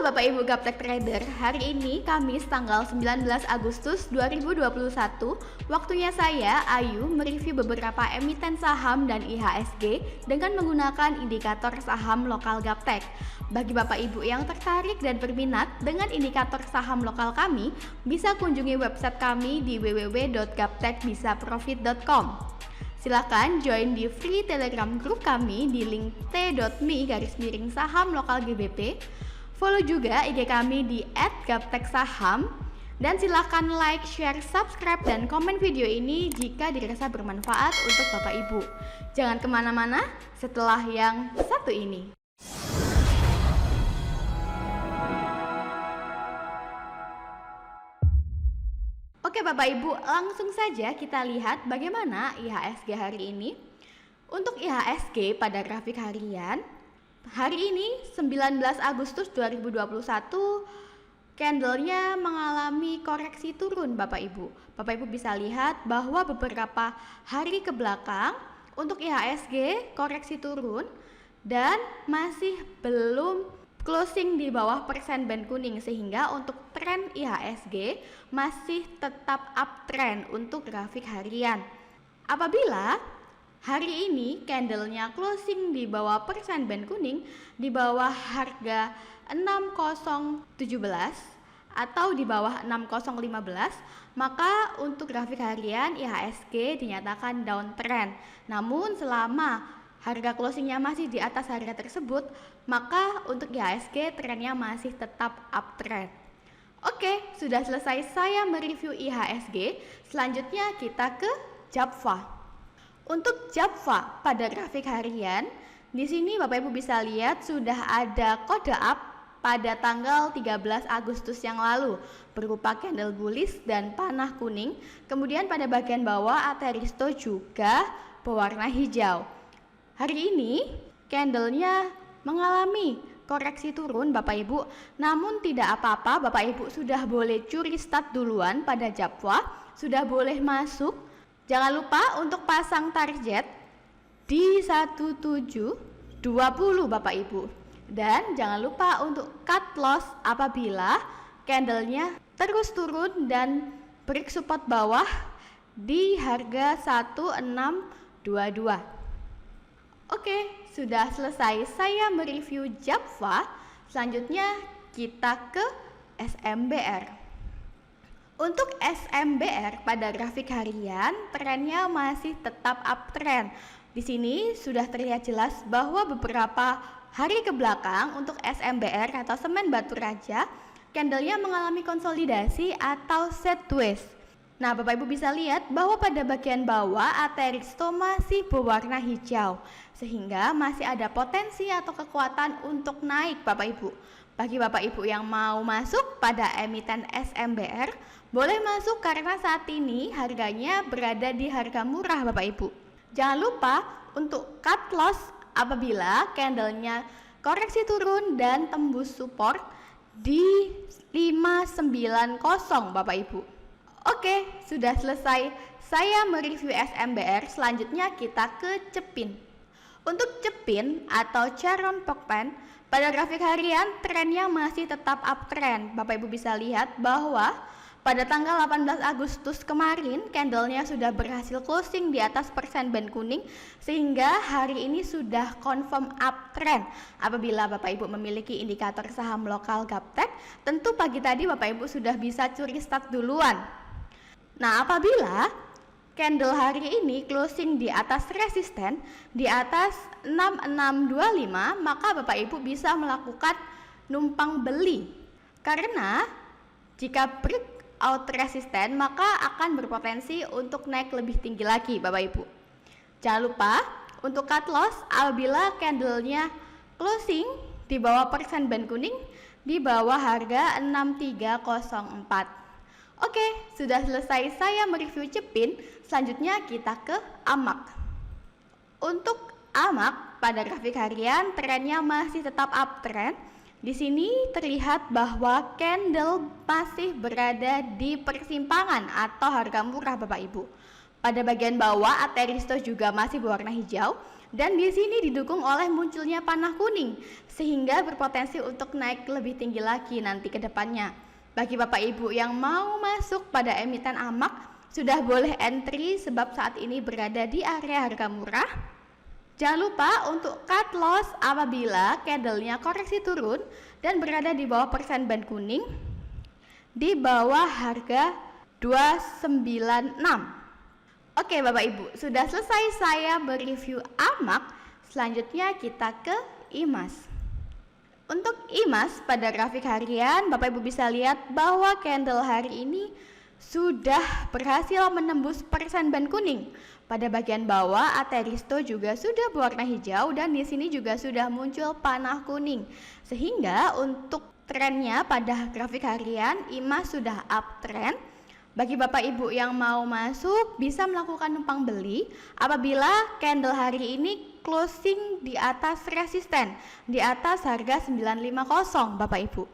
Halo Bapak Ibu Gaptek Trader, hari ini Kamis tanggal 19 Agustus 2021. Waktunya saya, Ayu, mereview beberapa emiten saham dan IHSG dengan menggunakan indikator saham lokal Gaptek. Bagi Bapak Ibu yang tertarik dan berminat dengan indikator saham lokal kami, bisa kunjungi website kami di www.gaptekbisaprofit.com. Silakan join di free Telegram group kami di link t.me/saham lokal GBP. Follow juga IG kami di @gapteksaham dan silakan like, share, subscribe, dan komen video ini jika dirasa bermanfaat untuk Bapak Ibu. Jangan kemana-mana setelah yang satu ini. Oke Bapak Ibu, langsung saja kita lihat bagaimana IHSG hari ini. Untuk IHSG pada grafik harian, hari ini 19 Agustus 2021 candlenya mengalami koreksi turun Bapak Ibu. Bapak Ibu bisa lihat bahwa beberapa hari ke belakang untuk IHSG koreksi turun dan masih belum closing di bawah persen band kuning, sehingga untuk tren IHSG masih tetap uptrend untuk grafik harian. Apabila hari ini candlenya closing di bawah persen band kuning, di bawah harga 6017 atau di bawah 6015, maka untuk grafik harian IHSG dinyatakan downtrend. Namun selama harga closingnya masih di atas harga tersebut, maka untuk IHSG trennya masih tetap uptrend. Oke, sudah selesai saya mereview IHSG. Selanjutnya kita ke JAPFA. Untuk JAPFA pada grafik harian, di sini Bapak Ibu bisa lihat sudah ada kode up pada tanggal 13 Agustus yang lalu berupa candle bullish dan panah kuning. Kemudian pada bagian bawah Ateristo juga berwarna hijau. Hari ini candlenya mengalami koreksi turun Bapak Ibu, namun tidak apa-apa, Bapak Ibu sudah boleh curi start duluan pada JAPFA, sudah boleh masuk. Jangan lupa untuk pasang target di 1720 Bapak Ibu. Dan jangan lupa untuk cut loss apabila candlenya terus turun dan break support bawah di harga 1622. Oke, sudah selesai saya mereview JAPFA. Selanjutnya kita ke SMBR. Untuk SMBR pada grafik harian, trennya masih tetap uptrend. Di sini sudah terlihat jelas bahwa beberapa hari ke belakang untuk SMBR atau semen batu raja, candlenya mengalami konsolidasi atau sideways. Nah, Bapak Ibu bisa lihat bahwa pada bagian bawah Ateristo masih berwarna hijau, sehingga masih ada potensi atau kekuatan untuk naik Bapak Ibu. Bagi Bapak Ibu yang mau masuk pada emiten SMBR, boleh masuk karena saat ini harganya berada di harga murah Bapak Ibu. Jangan lupa untuk cut loss apabila candlenya koreksi turun dan tembus support di 590 Bapak Ibu. Oke, sudah selesai saya mereview SMBR. Selanjutnya kita ke Cepin. Untuk Cepin atau Charon Pokpen, pada grafik harian trennya masih tetap uptrend. Bapak Ibu bisa lihat bahwa pada tanggal 18 Agustus kemarin candlenya sudah berhasil closing di atas persen band kuning, sehingga hari ini sudah confirm uptrend. Apabila Bapak Ibu memiliki indikator saham lokal Gaptek, tentu pagi tadi Bapak Ibu sudah bisa curi start duluan. Nah, apabila candle hari ini closing di atas resisten di atas 6625, maka Bapak Ibu bisa melakukan numpang beli. Karena jika breakout resisten, maka akan berpotensi untuk naik lebih tinggi lagi Bapak Ibu. Jangan lupa untuk cut loss apabila candlenya closing di bawah persen band kuning di bawah harga 6304. Oke, sudah selesai saya mereview Cepin. Selanjutnya kita ke AMAK. Untuk AMAK pada grafik harian trennya masih tetap uptrend. Di sini terlihat bahwa candle masih berada di persimpangan atau harga murah Bapak Ibu. Pada bagian bawah Ateristo juga masih berwarna hijau Dan di sini didukung oleh munculnya panah kuning, sehingga berpotensi untuk naik lebih tinggi lagi nanti ke depannya. Bagi Bapak Ibu yang mau masuk pada emiten AMAK, sudah boleh entry sebab saat ini berada di area harga murah. Jangan lupa untuk cut loss apabila candlenya koreksi turun dan berada di bawah persen band kuning, di bawah harga 296. Oke Bapak Ibu, sudah selesai saya mereview AMAK. Selanjutnya kita ke IMAS. Untuk IMAS pada grafik harian, Bapak Ibu bisa lihat bahwa candle hari ini sudah berhasil menembus persen band kuning. Pada bagian bawah Ateristo juga sudah berwarna hijau dan di sini juga sudah muncul panah kuning. Sehingga untuk trennya pada grafik harian IMAS sudah uptrend. Bagi Bapak Ibu yang mau masuk bisa melakukan numpang beli apabila candle hari ini closing di atas resisten, di atas harga 950 Bapak Ibu.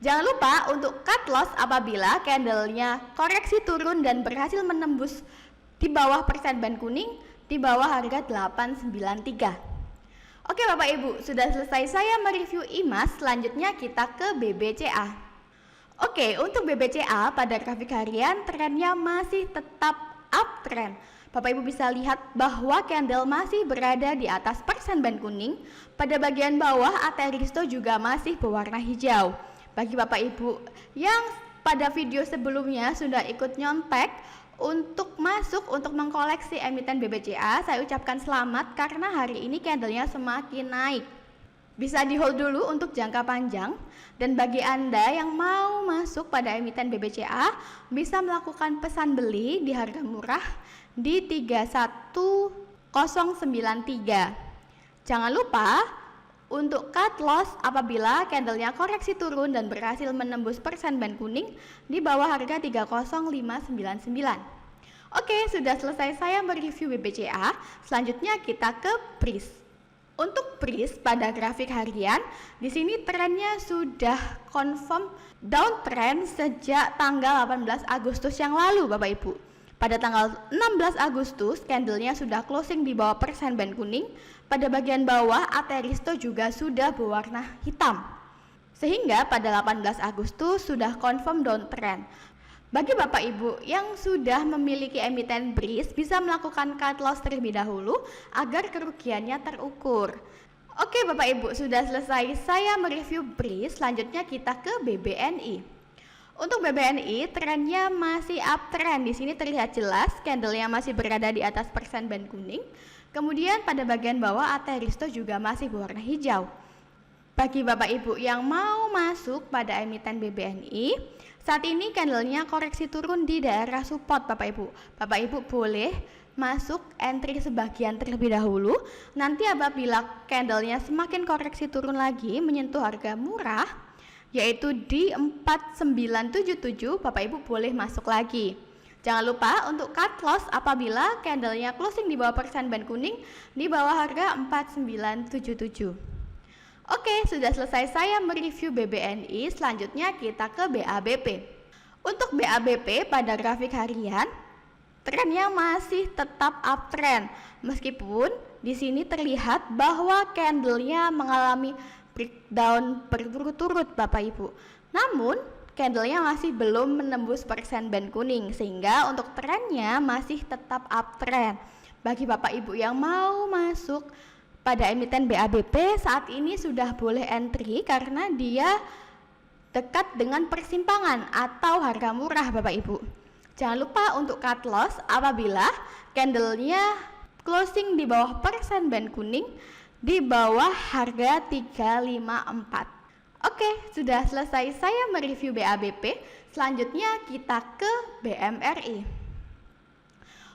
Jangan lupa untuk cut loss apabila candlenya koreksi turun dan berhasil menembus di bawah persen band kuning, di bawah harga 893. Oke Bapak Ibu, sudah selesai saya mereview IMAS, selanjutnya kita ke BBCA. Oke, untuk BBCA pada grafik harian trennya masih tetap uptrend. Bapak Ibu bisa lihat bahwa candle masih berada di atas persen band kuning. Pada bagian bawah Ateristo juga masih berwarna hijau. Bagi Bapak Ibu yang pada video sebelumnya sudah ikut nyontek untuk masuk untuk mengkoleksi emiten BBCA, saya ucapkan selamat karena hari ini candlenya semakin naik. Bisa di hold dulu untuk jangka panjang. Dan bagi Anda yang mau masuk pada emiten BBCA bisa melakukan pesan beli di harga murah di 31093. Jangan lupa untuk cut loss apabila candlenya koreksi turun dan berhasil menembus persen band kuning di bawah harga 30599. Oke, sudah selesai saya mereview BBCA. Selanjutnya kita ke BRIS. Untuk BRIS pada grafik harian, di sini trennya sudah confirm downtrend sejak tanggal 18 Agustus yang lalu Bapak Ibu. Pada tanggal 16 Agustus, candlenya sudah closing di bawah persen band kuning. Pada bagian bawah, Ateristo juga sudah berwarna hitam. Sehingga pada 18 Agustus sudah confirm downtrend. Bagi Bapak Ibu yang sudah memiliki emiten BRIS bisa melakukan cut loss terlebih dahulu agar kerugiannya terukur. Oke Bapak Ibu, sudah selesai saya mereview BRIS, selanjutnya kita ke BBNI. Untuk BBNI trennya masih uptrend. Di sini terlihat jelas candlenya masih berada di atas persen band kuning. Kemudian pada bagian bawah Ateristo juga masih berwarna hijau. Bagi Bapak Ibu yang mau masuk pada emiten BBNI, saat ini candlenya koreksi turun di daerah support Bapak Ibu. Bapak Ibu boleh masuk entry sebagian terlebih dahulu. Nanti apabila candlenya semakin koreksi turun lagi menyentuh harga murah yaitu di 4977, Bapak Ibu boleh masuk lagi. Jangan lupa untuk cut loss apabila candlenya closing di bawah persen band kuning di bawah harga 4977. Oke, sudah selesai saya mereview BBNI, selanjutnya kita ke BABP. Untuk BABP pada grafik harian, trennya masih tetap uptrend. Meskipun di sini terlihat bahwa candlenya mengalami breakdown berturut-turut Bapak Ibu. Namun, candlenya masih belum menembus persen band kuning, sehingga untuk trennya masih tetap uptrend. Bagi Bapak Ibu yang mau masuk pada emiten BABP saat ini sudah boleh entry karena dia dekat dengan persimpangan atau harga murah Bapak Ibu. Jangan lupa untuk cut loss apabila candlenya closing di bawah persen band kuning di bawah harga 354. Oke, sudah selesai saya mereview BABP. Selanjutnya kita ke BMRI.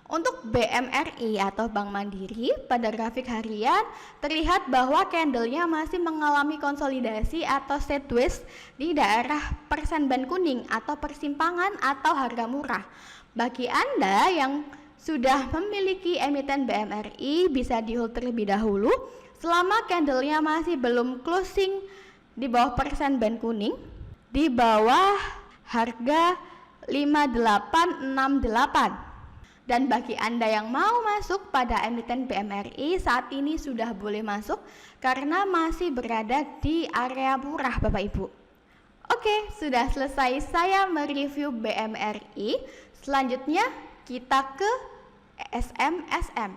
Untuk BMRI atau Bank Mandiri pada grafik harian terlihat bahwa candlenya masih mengalami konsolidasi atau sideways di daerah persen band kuning atau persimpangan atau harga murah. Bagi Anda yang sudah memiliki emiten BMRI bisa di hold terlebih dahulu selama candlenya masih belum closing di bawah persen band kuning di bawah harga 5868. Dan bagi Anda yang mau masuk pada emiten BMRI, saat ini sudah boleh masuk karena masih berada di area murah Bapak Ibu. Oke, sudah selesai saya mereview BMRI. Selanjutnya kita ke SMSM.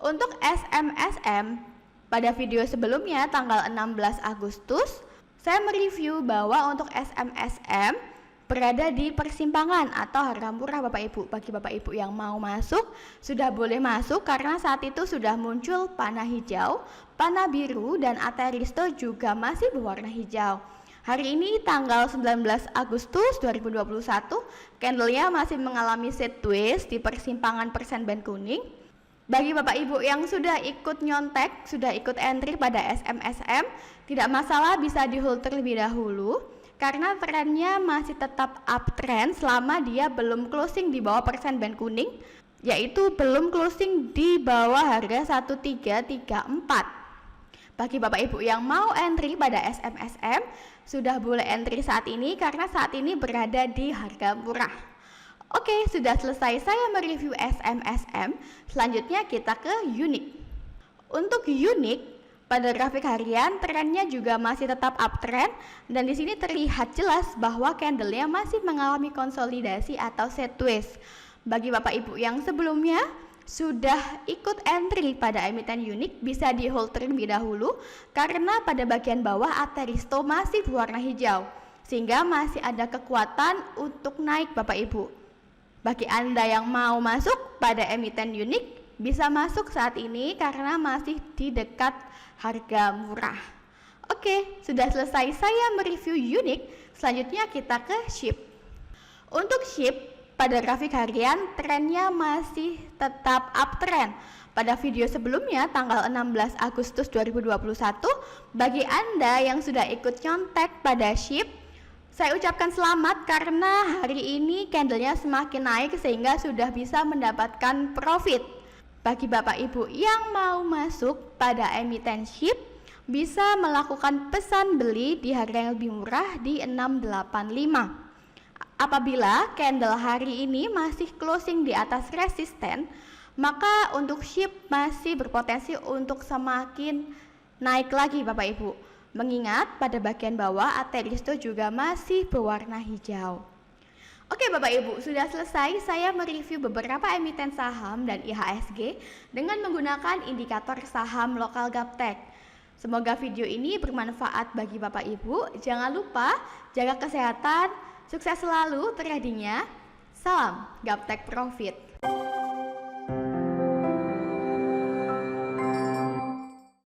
Untuk SMSM, pada video sebelumnya tanggal 16 Agustus, saya mereview bahwa untuk SMSM berada di persimpangan atau harga murah Bapak Ibu. Bagi Bapak Ibu yang mau masuk, sudah boleh masuk karena saat itu sudah muncul panah hijau, panah biru, dan Ateristo juga masih berwarna hijau. Hari ini tanggal 19 Agustus 2021, candlenya masih mengalami sideways di persimpangan persen band kuning. Bagi Bapak Ibu yang sudah ikut nyontek, sudah ikut entry pada SMSM, tidak masalah, bisa di hold terlebih dahulu karena trennya masih tetap uptrend selama dia belum closing di bawah persen band kuning, yaitu belum closing di bawah harga 1334. Bagi Bapak Ibu yang mau entry pada SMSM, sudah boleh entry saat ini karena saat ini berada di harga murah. Oke, sudah selesai saya mereview SMSM. Selanjutnya kita ke Unique. Untuk Unique, pada grafik harian trennya juga masih tetap uptrend dan di sini terlihat jelas bahwa candlenya masih mengalami konsolidasi atau sideways. Bagi Bapak Ibu yang sebelumnya sudah ikut entry pada emiten Unique, bisa di hold terlebih dahulu karena pada bagian bawah Ateristo masih berwarna hijau sehingga masih ada kekuatan untuk naik Bapak Ibu. Bagi Anda yang mau masuk pada emiten Unique, bisa masuk saat ini karena masih di dekat harga murah. Oke, sudah selesai saya mereview Unique. Selanjutnya kita ke SHIB. Untuk SHIB, pada grafik harian trennya masih tetap uptrend. Pada video sebelumnya tanggal 16 Agustus 2021, bagi Anda yang sudah ikut nyontek pada SHIB, saya ucapkan selamat karena hari ini candlenya semakin naik sehingga sudah bisa mendapatkan profit. Bagi Bapak Ibu yang mau masuk pada emiten SHIB, bisa melakukan pesan beli di harga yang lebih murah di 685. Apabila candle hari ini masih closing di atas resisten, maka untuk SHIB masih berpotensi untuk semakin naik lagi Bapak Ibu. Mengingat pada bagian bawah Ateristo juga masih berwarna hijau. Oke Bapak Ibu, sudah selesai saya mereview beberapa emiten saham dan IHSG dengan menggunakan indikator saham lokal Gaptek. Semoga video ini bermanfaat bagi Bapak Ibu. Jangan lupa jaga kesehatan, sukses selalu tradingnya. Salam Gaptek Profit.